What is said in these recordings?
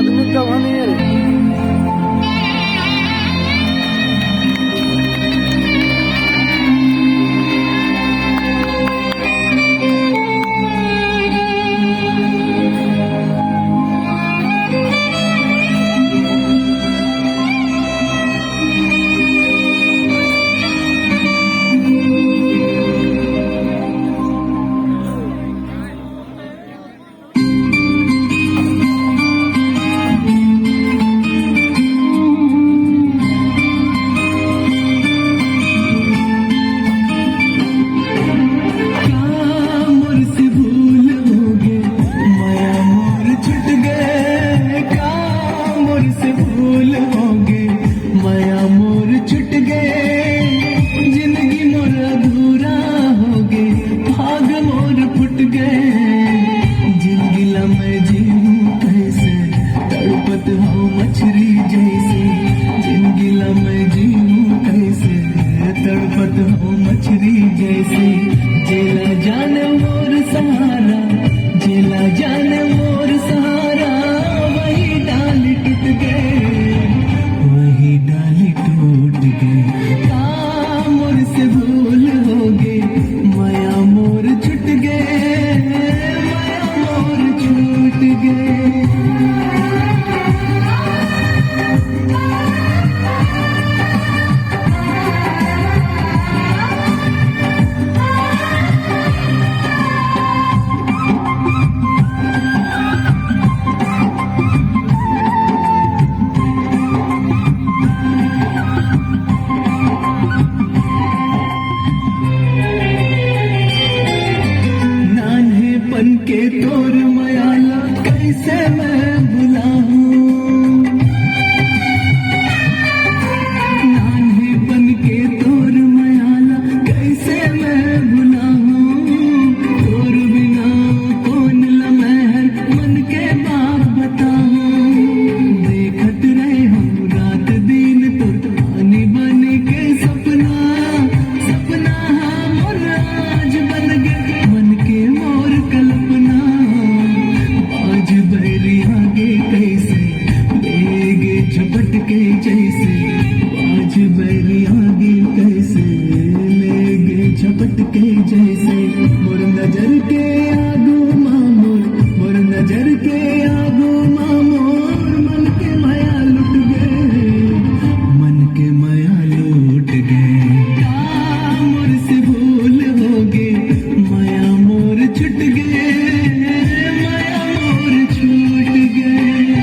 আধুনিকটা বানিয়ে রে मछली जैसे जिंदगी मैं जीऊं कैसे तड़पत हो मछली जैसे जेला जाने मोर सहारा जेला जाने मोर सहारा वही डाल टूट गए वही डाल टूट गए मोर से भूल हो गए माया मोर छूट गए माया मोर छूट गए के तोर मयाला कैसे मैं भुलाऊं नान्हे बन के तोर मयाला कैसे मैं भुलाऊं तोर बिना कौन लमहर मन के बाप बताऊं देखत रहे हम रात दिन तो पानी बन के सपना सपना मोर आज बन गए मन के मोर कल्पना आज बैरी आगे कैसे लेगे झपट के जैसे आज बैरी आगे कैसे लेगे झपट के जैसे मोर नजर के आगू मामोर मोर नजर के आगू मामोर मन के माया लुट गए मन के माया लूट गए मोर से भूल हो गए माया मोर छूट गए माया मोर छूट गए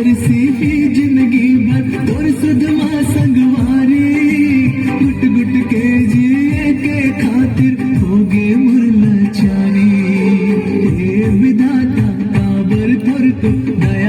जिंदगी भर तोर सुधमा संगवारी गुट गुट के जिए के खातिर हो गे मुरलाचारी हे विधाता काबर तोर तो दया